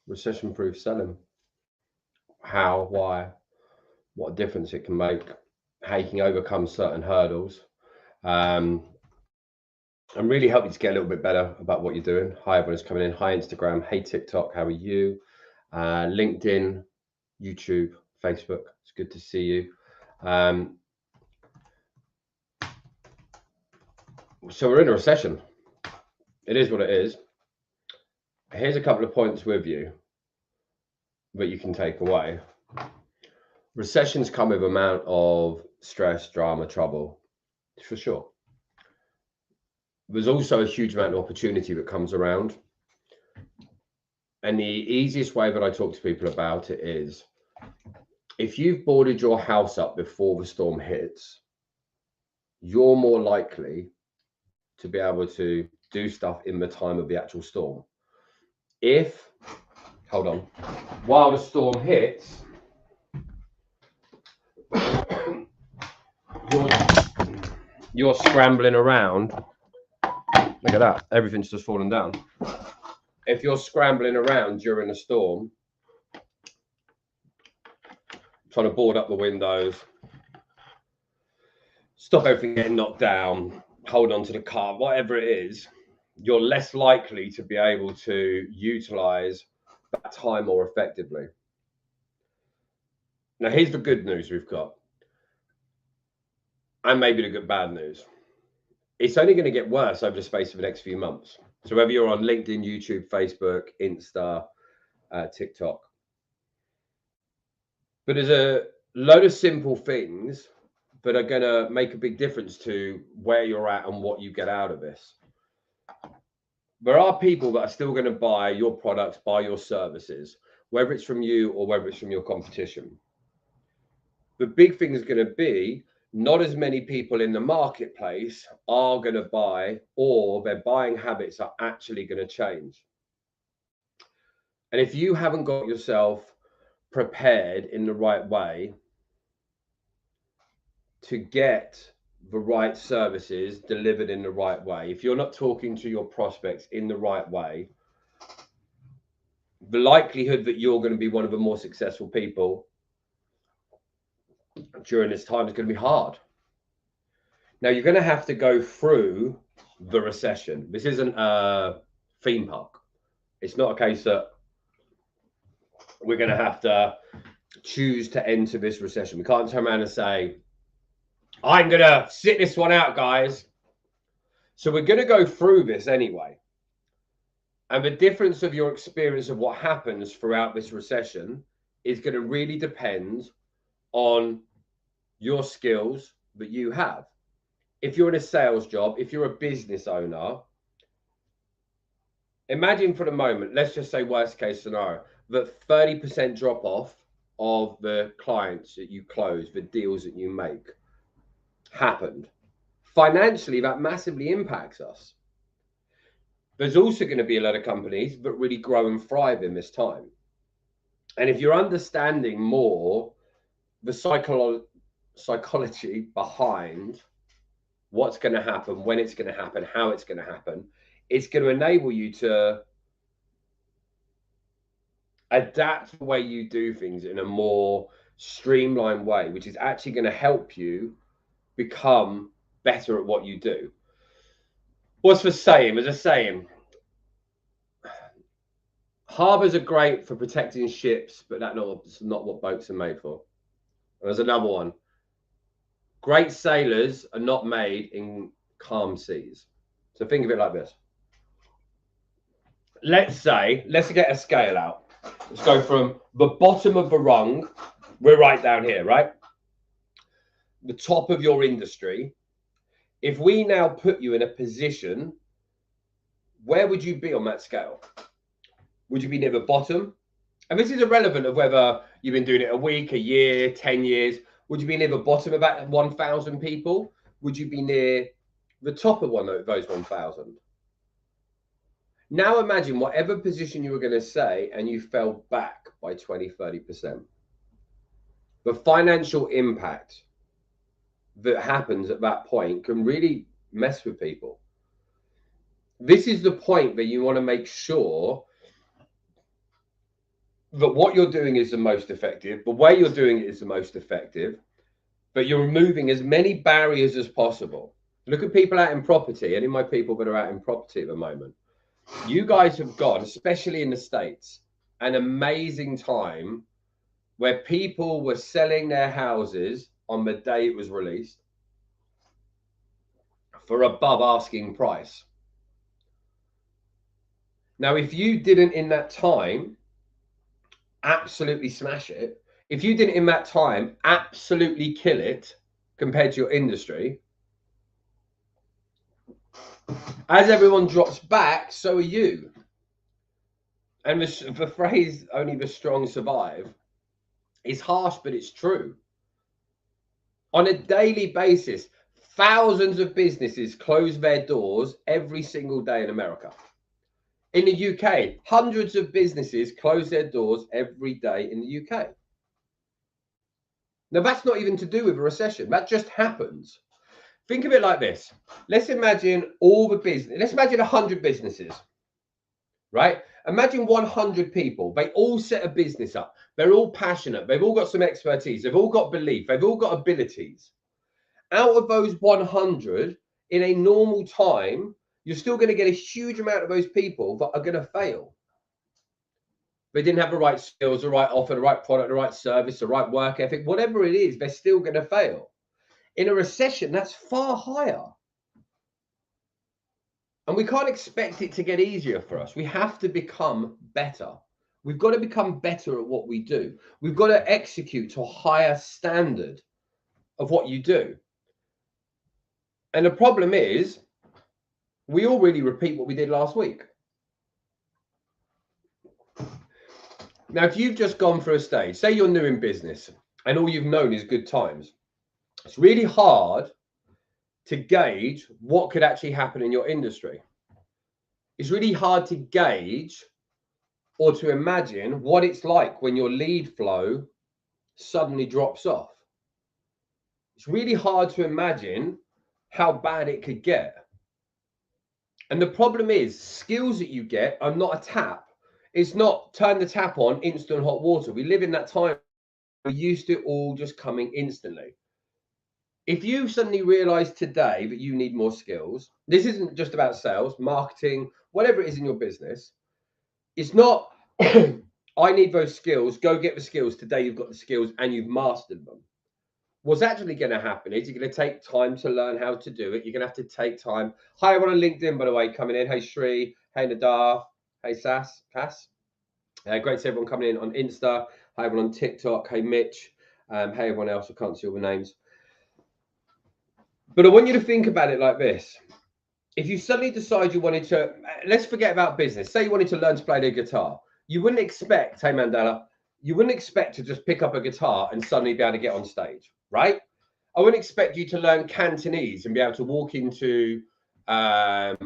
recession-proof selling. How, why, what a difference it can make, how you can overcome certain hurdles, and really help you to get a little bit better about what you're doing. Hi, everyone's coming in. Hi, Instagram. Hey, TikTok. How are you? LinkedIn, YouTube, Facebook. It's good to see you. So we're in a recession. It is what it is. Here's a couple of points with you that you can take away. Recessions come with an amount of stress, drama, trouble, for sure. There's also a huge amount of opportunity that comes around. And the easiest way that I talk to people about it is, if you've boarded your house up before the storm hits, you're more likely to be able to do stuff in the time of the actual storm. If, hold on, while the storm hits, you're scrambling around. Look at that, everything's just fallen down. If you're scrambling around during a storm, trying to board up the windows, stop everything getting knocked down, hold on to the car, whatever it is, you're less likely to be able to utilize that time more effectively. Now, here's the good news we've got, and maybe the good bad news. It's only going to get worse over the space of the next few months. So whether you're on LinkedIn, YouTube, Facebook, Insta, TikTok, but there's a load of simple things that are going to make a big difference to where you're at and what you get out of this. There are people that are still going to buy your products, buy your services, whether it's from you or whether it's from your competition. The big thing is going to be, not as many people in the marketplace are going to buy, or their buying habits are actually going to change. And if you haven't got yourself prepared in the right way to get the right services delivered in the right way, if you're not talking to your prospects in the right way, the likelihood that you're going to be one of the more successful people during this time is going to be hard. Now, you're going to have to go through the recession. This isn't a theme park. It's not a case that we're going to have to choose to enter this recession. We can't turn around and say, I'm going to sit this one out, guys. So we're going to go through this anyway. And the difference of your experience of what happens throughout this recession is going to really depend on your skills that you have. If you're in a sales job, if you're a business owner, imagine for the moment, let's just say worst case scenario, that 30% drop off of the clients that you close, the deals that you make, happened. Financially, that massively impacts us. There's also going to be a lot of companies that really grow and thrive in this time. And if you're understanding more the psychology behind what's going to happen, when it's going to happen, how it's going to happen, it's going to enable you to adapt the way you do things in a more streamlined way, which is actually going to help you become better at what you do. What's the saying? There's a saying, harbors are great for protecting ships, but that's not what boats are made for. And there's another one, great sailors are not made in calm seas. So think of it like this. Let's get a scale out. Let's go from the bottom of the rung. We're right down here, right? The top of your industry. If we now put you in a position, where would you be on that scale? Would you be near the bottom? And this is irrelevant of whether you've been doing it a week, a year, 10 years. Would you be near the bottom of that 1,000 people? Would you be near the top of one of those 1,000? Now imagine whatever position you were going to say and you fell back by 20, 30%. The financial impact that happens at that point can really mess with people. This is the point that you want to make sure that what you're doing is the most effective, the way you're doing it is the most effective, but you're removing as many barriers as possible. Look at people out in property, any of my people that are out in property at the moment. You guys have got, especially in the States, an amazing time where people were selling their houses on the day it was released for above asking price. Now, if you didn't in that time absolutely smash it, if you didn't in that time absolutely kill it compared to your industry, as everyone drops back, so are you. And the phrase "only the strong survive" is harsh, but it's true. On a daily basis, thousands of businesses close their doors every single day in America. In the UK, hundreds of businesses close their doors every day in the UK. Now, that's not even to do with a recession. That just happens. Think of it like this. Let's imagine all the business. Let's imagine 100 businesses, right? Imagine 100 people. They all set a business up. They're all passionate. They've all got some expertise. They've all got belief. They've all got abilities. Out of those 100, in a normal time, you're still going to get a huge amount of those people that are going to fail. They didn't have the right skills, the right offer, the right product, the right service, the right work ethic, whatever it is, they're still going to fail. In a recession, that's far higher. And we can't expect it to get easier for us. We have to become better. We've got to become better at what we do. We've got to execute to a higher standard of what you do. And the problem is, we all really repeat what we did last week. Now, if you've just gone through a stage, say you're new in business and all you've known is good times, it's really hard to gauge what could actually happen in your industry. It's really hard to gauge or to imagine what it's like when your lead flow suddenly drops off. It's really hard to imagine how bad it could get. And the problem is, skills that you get are not a tap. It's not turn the tap on, instant hot water. We live in that time. We're used to it all just coming instantly. If you suddenly realize today that you need more skills, this isn't just about sales, marketing, whatever it is in your business. It's not, I need those skills, go get the skills. Today you've got the skills and you've mastered them. What's actually going to happen is you're going to take time to learn how to do it. You're going to have to take time. Hi, everyone on LinkedIn, by the way, coming in. Hey, Shri. Hey, Nadar. Hey, Cass. Great to see everyone coming in on Insta. Hi, everyone on TikTok. Hey, Mitch. Hey, everyone else. I can't see all the names. But I want you to think about it like this. If you suddenly decide you wanted to, let's forget about business. Say you wanted to learn to play the guitar. You wouldn't expect, hey, Mandela, you wouldn't expect to just pick up a guitar and suddenly be able to get on stage, right? I wouldn't expect you to learn Cantonese and be able to walk into a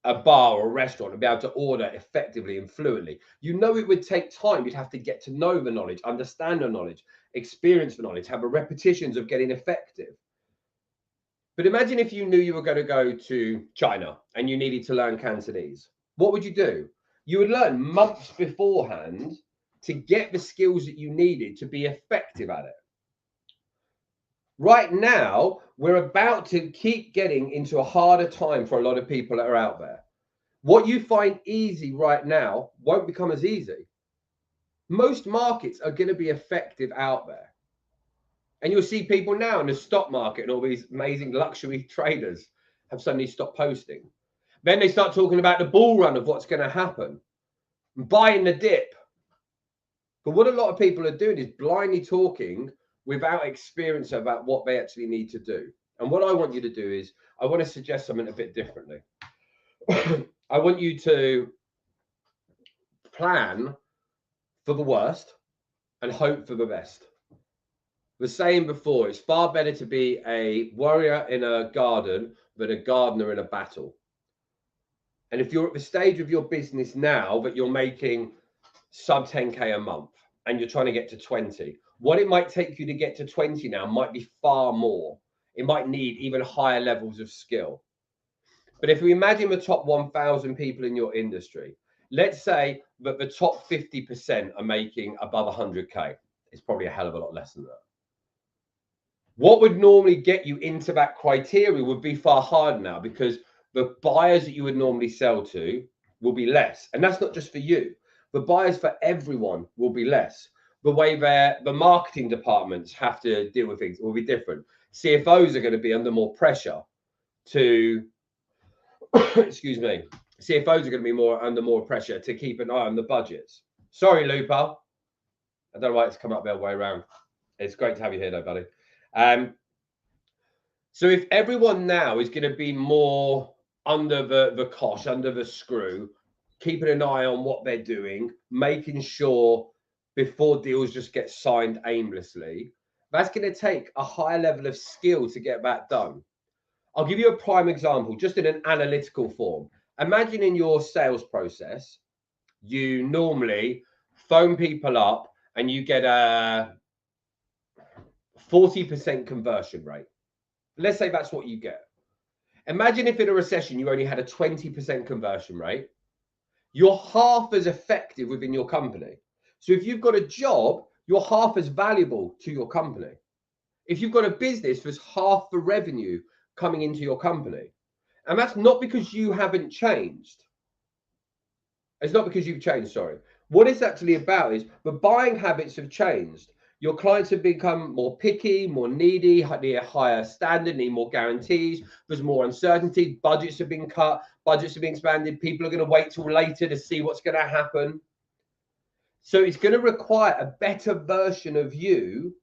bar or a restaurant and be able to order effectively and fluently. You know, it would take time. You'd have to get to know the knowledge, understand the knowledge, experience the knowledge, have a repetitions of getting effective. But imagine if you knew you were going to go to China and you needed to learn Cantonese. What would you do? You would learn months beforehand to get the skills that you needed to be effective at it. Right now, we're about to keep getting into a harder time for a lot of people that are out there. What you find easy right now won't become as easy. Most markets are going to be effective out there. And you'll see people now in the stock market and all these amazing luxury traders have suddenly stopped posting. Then they start talking about the bull run of what's going to happen, buying the dip. But what a lot of people are doing is blindly talking without experience about what they actually need to do. And what I want you to do is, I want to suggest something a bit differently. I want you to plan for the worst and hope for the best. The saying before, it's far better to be a warrior in a garden than a gardener in a battle. And if you're at the stage of your business now that you're making sub 10K a month and you're trying to get to 20, what it might take you to get to 20 now might be far more. It might need even higher levels of skill. But if we imagine the top 1,000 people in your industry, let's say that the top 50% are making above 100K. It's probably a hell of a lot less than that. What would normally get you into that criteria would be far harder now, because the buyers that you would normally sell to will be less. And that's not just for you. The buyers for everyone will be less. The way the marketing departments have to deal with things will be different. CFOs are going to be under more pressure to, excuse me, CFOs are going to be under more pressure to keep an eye on the budgets. Sorry, Lupa. I don't know why it's come up the other way around. It's great to have you here, though, buddy. So if everyone now is going to be more under the cosh, under the screw, keeping an eye on what they're doing, making sure before deals just get signed aimlessly, that's going to take a higher level of skill to get that done. I'll give you a prime example, just in an analytical form. Imagine in your sales process, you normally phone people up and you get a 40% conversion rate. Let's say that's what you get. Imagine if in a recession you only had a 20% conversion rate. You're half as effective within your company. So if you've got a job, you're half as valuable to your company. If you've got a business, there's half the revenue coming into your company. And that's not because you haven't changed. It's not because you've changed, sorry. What it's actually about is the buying habits have changed. Your clients have become more picky, more needy, need a higher standard, need more guarantees. There's more uncertainty. Budgets have been cut. Budgets have been expanded. People are going to wait till later to see what's going to happen. So it's going to require a better version of you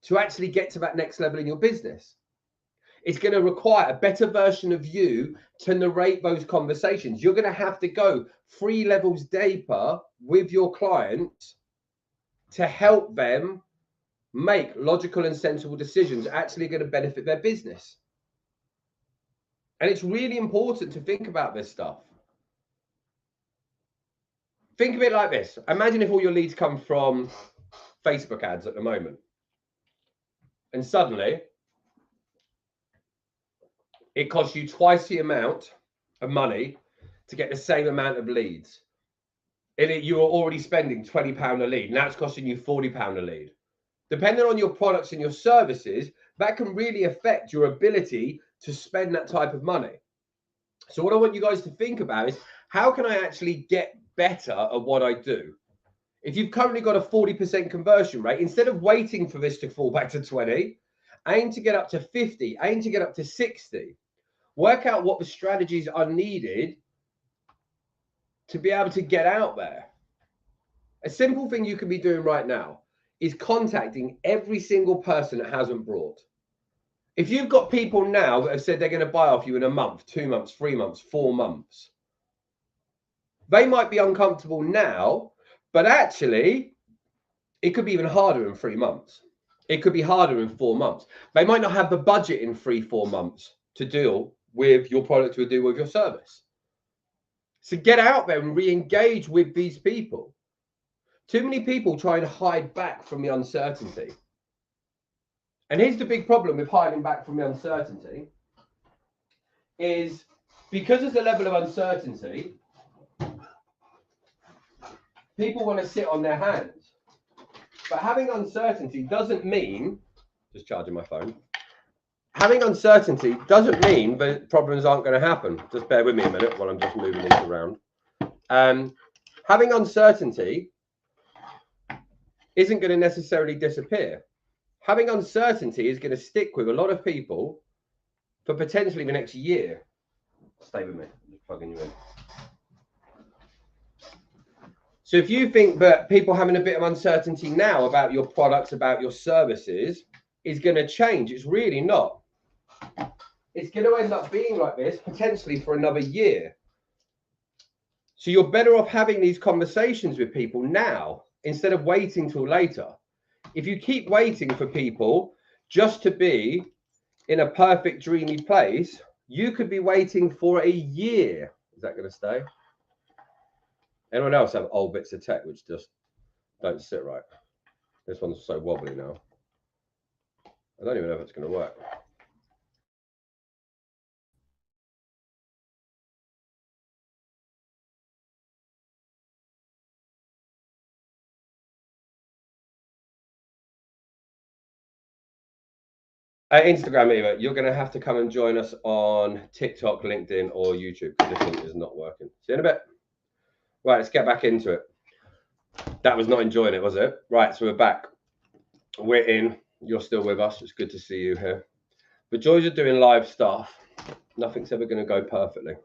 to actually get to that next level in your business. It's going to require a better version of you to narrate those conversations. You're going to have to go 3 levels deeper with your clients to help them make logical and sensible decisions actually going to benefit their business. And it's really important to think about this stuff. Think of it like this. Imagine if all your leads come from Facebook ads at the moment. And suddenly, it costs you twice the amount of money to get the same amount of leads. And you are already spending £20 a lead. Now it's costing you £40 a lead. Depending on your products and your services, that can really affect your ability to spend that type of money. So what I want you guys to think about is, how can I actually get better at what I do? If you've currently got a 40% conversion rate, instead of waiting for this to fall back to 20, aim to get up to 50, aim to get up to 60. Work out what the strategies are needed to be able to get out there. A simple thing you can be doing right now is contacting every single person that hasn't bought. If you've got people now that have said they're going to buy off you in a month, 2 months, 3 months, 4 months, they might be uncomfortable now, but actually it could be even harder in 3 months. It could be harder in 4 months. They might not have the budget in 3-4 months to deal with your product or deal with your service. So get out there and re-engage with these people. Too many people try and hide back from the uncertainty. And here's the big problem with hiding back from the uncertainty, is because there's a level of uncertainty, people want to sit on their hands. But having uncertainty doesn't mean, just charging my phone, having uncertainty doesn't mean that problems aren't going to happen. Just bear with me a minute while I'm just moving this around. Having uncertainty isn't going to necessarily disappear. Having uncertainty is going to stick with a lot of people for potentially the next year. Stay with me. I'm just plugging you in. So if you think that people having a bit of uncertainty now about your products, about your services, is going to change, it's really not. It's going to end up being like this potentially for another year. So you're better off having these conversations with people now instead of waiting till later. If you keep waiting for people just to be in a perfect dreamy place, you could be waiting for a year. Is that going to stay? Anyone else have old bits of tech which just don't sit right? This one's so wobbly now. I don't even know if it's going to work. Instagram, Eva, you're going to have to come and join us on TikTok, LinkedIn, or YouTube because this link is not working. See you in a bit. Right, let's get back into it. That was not enjoying it, was it? Right, so we're back. We're in. You're still with us. It's good to see you here. The joys of doing live stuff. Nothing's ever going to go perfectly.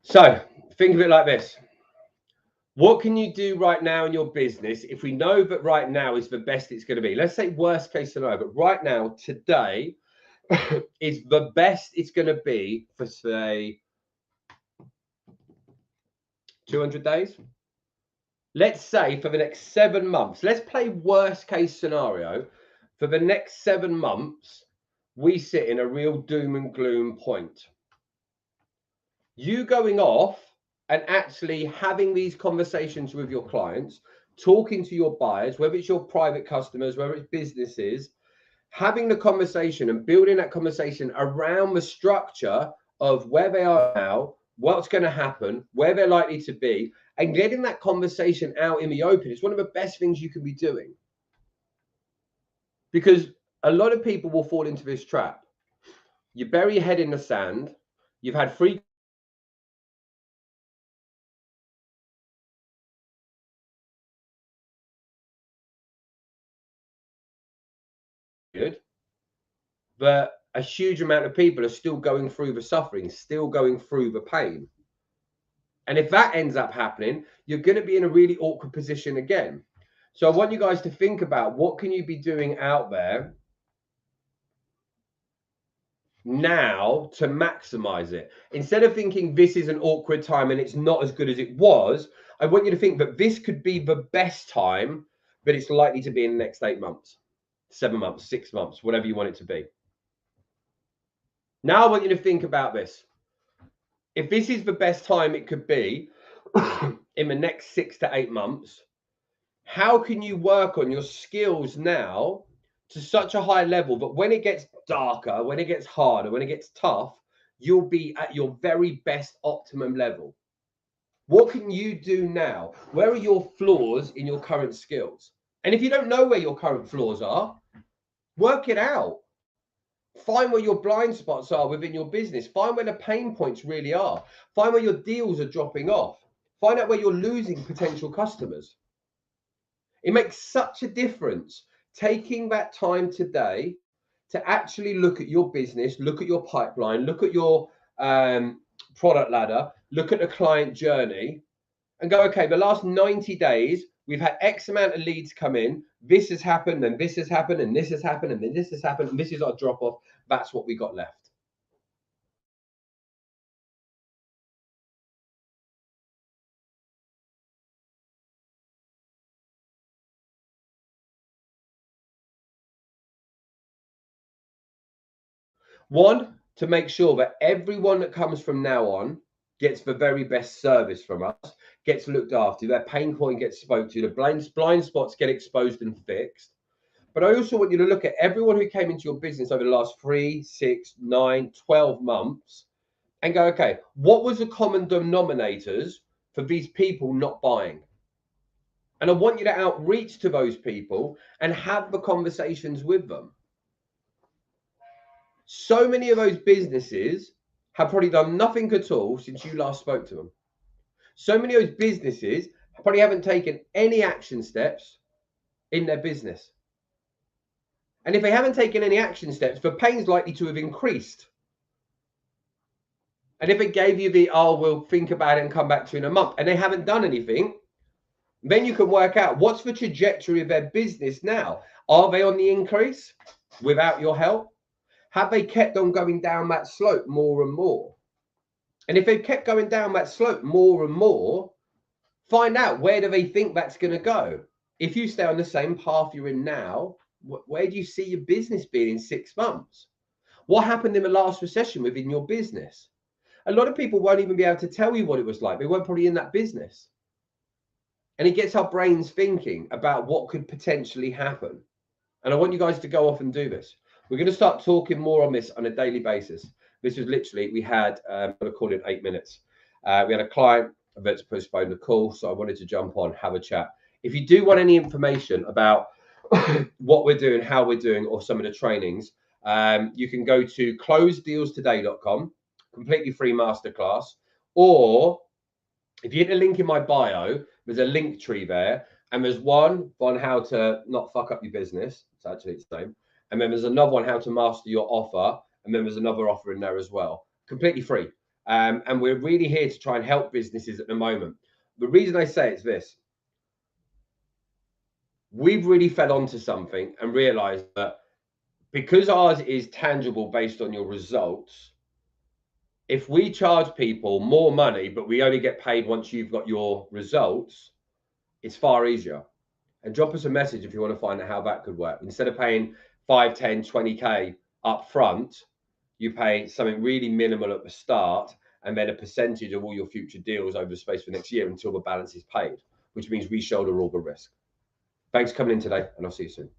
So think of it like this. What can you do right now in your business if we know that right now is the best it's going to be? Let's say worst case scenario, but right now, today, is the best it's going to be for, say, 200 days. Let's say for the next 7 months, let's play worst case scenario. For the next 7 months, we sit in a real doom and gloom point. You going off and actually having these conversations with your clients, talking to your buyers, whether it's your private customers, whether it's businesses, having the conversation and building that conversation around the structure of where they are now, what's going to happen, where they're likely to be, and getting that conversation out in the open is one of the best things you can be doing. Because a lot of people will fall into this trap. You bury your head in the sand. You've had free good, but a huge amount of people are still going through the suffering, still going through the pain. And if that ends up happening, you're going to be in a really awkward position again. So I want you guys to think about what can you be doing out there now to maximize it. Instead of thinking this is an awkward time and it's not as good as it was, I want you to think that this could be the best time, but it's likely to be in the next 8 months, 7 months, 6 months, whatever you want it to be. Now I want you to think about this. If this is the best time it could be in the next 6 to 8 months, how can you work on your skills now to such a high level that when it gets darker, when it gets harder, when it gets tough, you'll be at your very best optimum level? What can you do now? Where are your flaws in your current skills? And if you don't know where your current flaws are, work it out. Find where your blind spots are within your business. Find where the pain points really are. Find where your deals are dropping off. Find out where you're losing potential customers. It makes such a difference taking that time today to actually look at your business, look at your pipeline, look at your product ladder, look at the client journey, and go, okay, the last 90 days, we've had X amount of leads come in. This has happened, and this has happened, and this has happened, and then this has happened, and this is our drop off. That's what we got left. One, to make sure that everyone that comes from now on gets the very best service from us, gets looked after, their pain point gets spoke to, the blind spots get exposed and fixed. But I also want you to look at everyone who came into your business over the last 3, 6, 9, 12 months and go, okay, what was the common denominators for these people not buying? And I want you to outreach to those people and have the conversations with them. So many of those businesses have probably done nothing at all since you last spoke to them. So many of those businesses probably haven't taken any action steps in their business. And if they haven't taken any action steps, the pain's likely to have increased. And if it gave you the, oh, we'll think about it and come back to you in a month, and they haven't done anything, then you can work out what's the trajectory of their business now. Are they on the increase without your help? Have they kept on going down that slope more and more? And if they've kept going down that slope more and more, find out where do they think that's going to go. If you stay on the same path you're in now, where do you see your business being in 6 months? What happened in the last recession within your business? A lot of people won't even be able to tell you what it was like. They weren't probably in that business. And it gets our brains thinking about what could potentially happen. And I want you guys to go off and do this. We're going to start talking more on this on a daily basis. This was literally, we had, I'm going to call it 8 minutes. We had a client that's postponed the call, so I wanted to jump on, have a chat. If you do want any information about what we're doing, how we're doing, or some of the trainings, you can go to closedealstoday.com, completely free masterclass. Or if you hit the link in my bio, there's a link tree there, and there's one on how to not fuck up your business. It's actually its name. And then there's another one, how to master your offer. And then there's another offer in there as well, completely free. And we're really here to try and help businesses at the moment. The reason I say it's this: we've really fell onto something and realized that because ours is tangible based on your results, if we charge people more money, but we only get paid once you've got your results, it's far easier. And drop us a message if you want to find out how that could work. Instead of paying 5, 10, 20K up front, you pay something really minimal at the start and then a percentage of all your future deals over the space for next year until the balance is paid, which means we shoulder all the risk. Thanks for coming in today, and I'll see you soon.